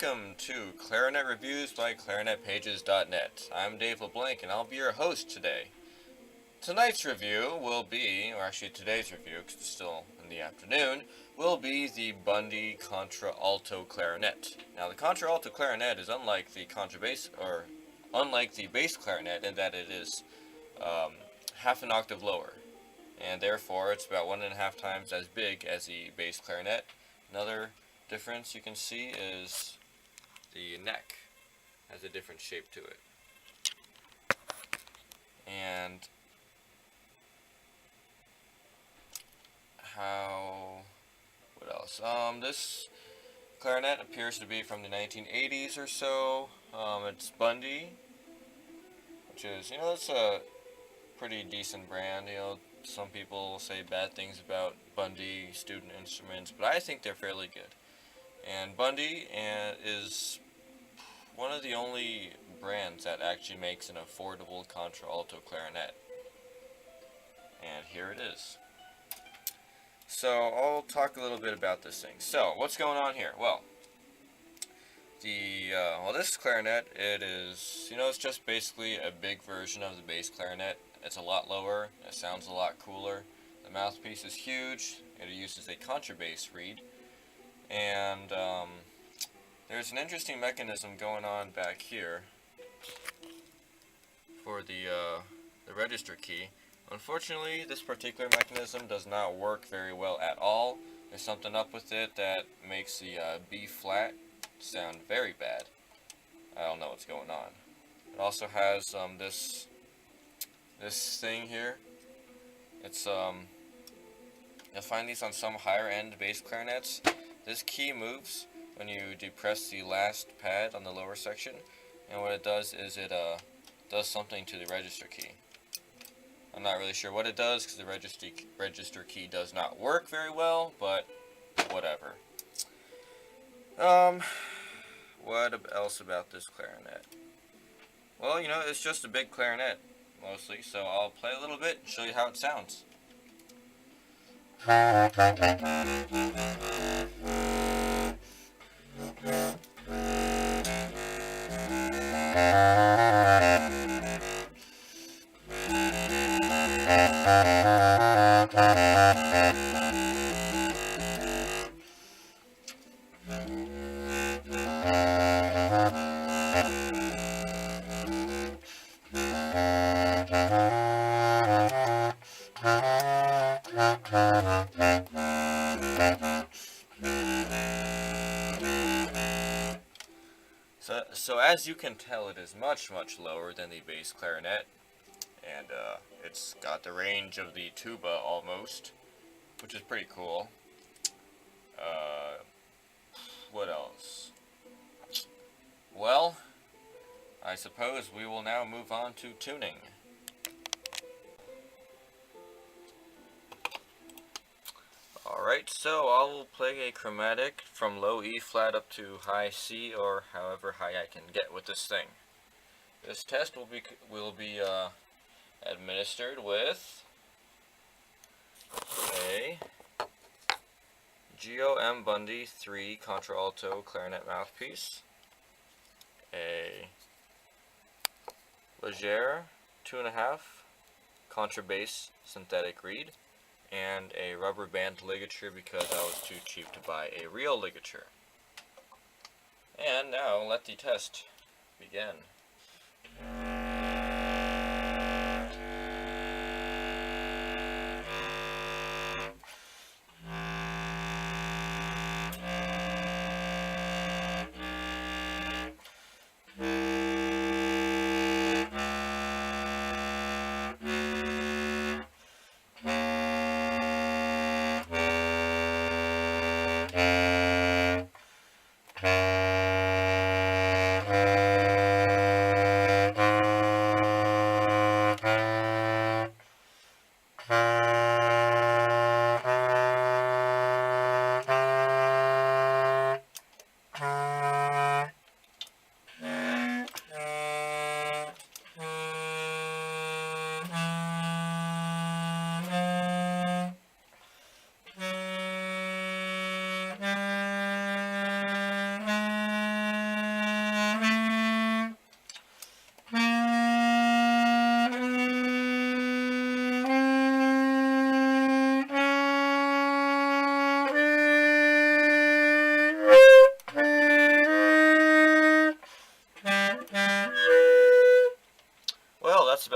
welcome to Clarinet Reviews by ClarinetPages.net. I'm Dave LeBlanc and I'll be your host today. Tonight's review will be, or actually today's review, because it's still in the afternoon, will be the Bundy Contra Alto Clarinet. Now the Contra Alto Clarinet is unlike the contrabass, or unlike the bass clarinet in that it is half an octave lower, and therefore it's about 1.5 times as big as the bass clarinet. Another difference you can see is the neck has a different shape to it. And what else? This clarinet appears to be from the 1980s or so. It's Bundy, which is, it's a pretty decent brand. Some people say bad things about Bundy student instruments, but I think they're fairly good. And Bundy is one of the only brands that actually makes an affordable Contra Alto clarinet. And here it is. So I'll talk a little bit about this thing. So what's going on here? Well, this clarinet, it is, it's just basically a big version of the bass clarinet. It's a lot lower. It sounds a lot cooler. The mouthpiece is huge. It uses a contrabass reed. And there's an interesting mechanism going on back here for the register key. Unfortunately, this particular mechanism does not work very well at all. There's something up with it that makes the B flat sound very bad. I don't know what's going on. It also has this thing here. It's you'll find these on some higher end bass clarinets. This key moves when you depress the last pad on the lower section, and what it does is it does something to the register key. I'm not really sure what it does because the register key does not work very well, but whatever. What else about this clarinet? Well, it's just a big clarinet mostly, so I'll play a little bit and show you how it sounds. So as you can tell, it is much lower than the bass clarinet, and it's got the range of the tuba almost, which is pretty cool. What else? Well, I suppose we will now move on to tuning. Alright, so I'll play a chromatic from low E flat up to high C, or however high I can get with this thing. This test will be administered with a GOM Bundy 3 Contra Alto Clarinet mouthpiece, a Legere 2.5 contrabass synthetic reed, and a rubber band ligature because I was too cheap to buy a real ligature. And now let the test begin.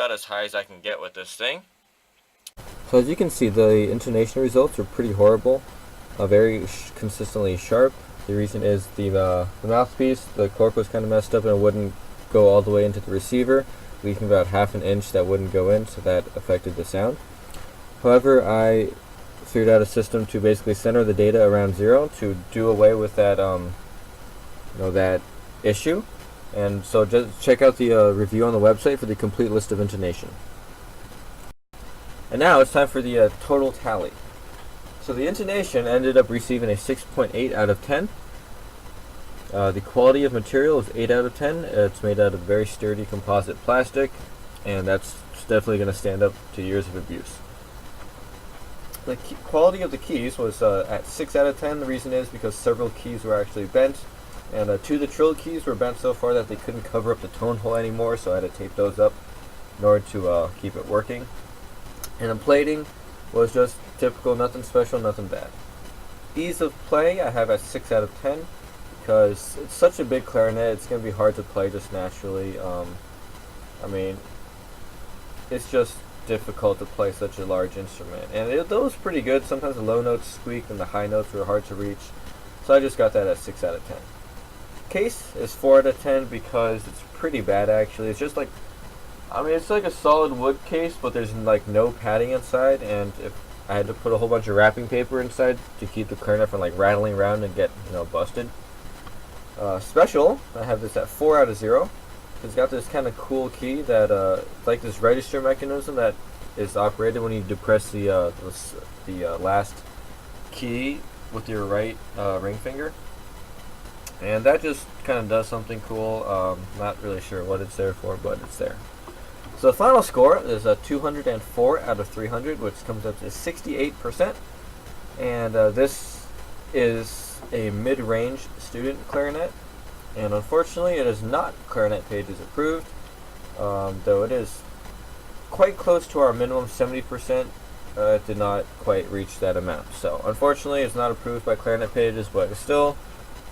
about as high as I can get with this thing. So as you can see, the intonation results are pretty horrible, very consistently sharp. The reason is the mouthpiece, the cork was kind of messed up and it wouldn't go all the way into the receiver, leaving about half an inch that wouldn't go in, so that affected the sound. However, I figured out a system to basically center the data around 0 to do away with that that issue. And so just check out the review on the website for the complete list of intonation. And now it's time for the total tally. So the intonation ended up receiving a 6.8 out of 10. The quality of material is 8 out of 10. It's made out of very sturdy composite plastic, and that's definitely going to stand up to years of abuse. The quality of the keys was at 6 out of 10. The reason is because several keys were actually bent, and 2 of the trill keys were bent so far that they couldn't cover up the tone hole anymore, so I had to tape those up in order to keep it working. And the plating was just typical, nothing special, nothing bad. Ease of play I have at 6 out of 10 because it's such a big clarinet, it's going to be hard to play just naturally. I mean, it's just difficult to play such a large instrument. And that was pretty good. Sometimes the low notes squeaked and the high notes were hard to reach. So I just got that at 6 out of 10. Case is 4 out of 10 because it's pretty bad actually. It's just like, I mean, it's like a solid wood case, but there's like no padding inside, and if I had to put a whole bunch of wrapping paper inside to keep the clarinet from like rattling around and get, busted. Special, I have this at 4 out of 0. It's got this kind of cool key that, like this register mechanism that is operated when you depress the last key with your right ring finger. And that just kind of does something cool. Not really sure what it's there for, but it's there. So the final score is a 204 out of 300, which comes up to 68%. And this is a mid-range student clarinet. And unfortunately, it is not Clarinet Pages approved, though it is quite close to our minimum 70%. It did not quite reach that amount. So unfortunately, it's not approved by Clarinet Pages, but it's still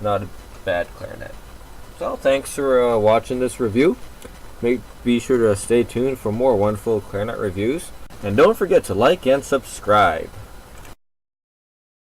not a bad clarinet. So thanks for watching this review. Be sure to stay tuned for more wonderful clarinet reviews. And don't forget to like and subscribe.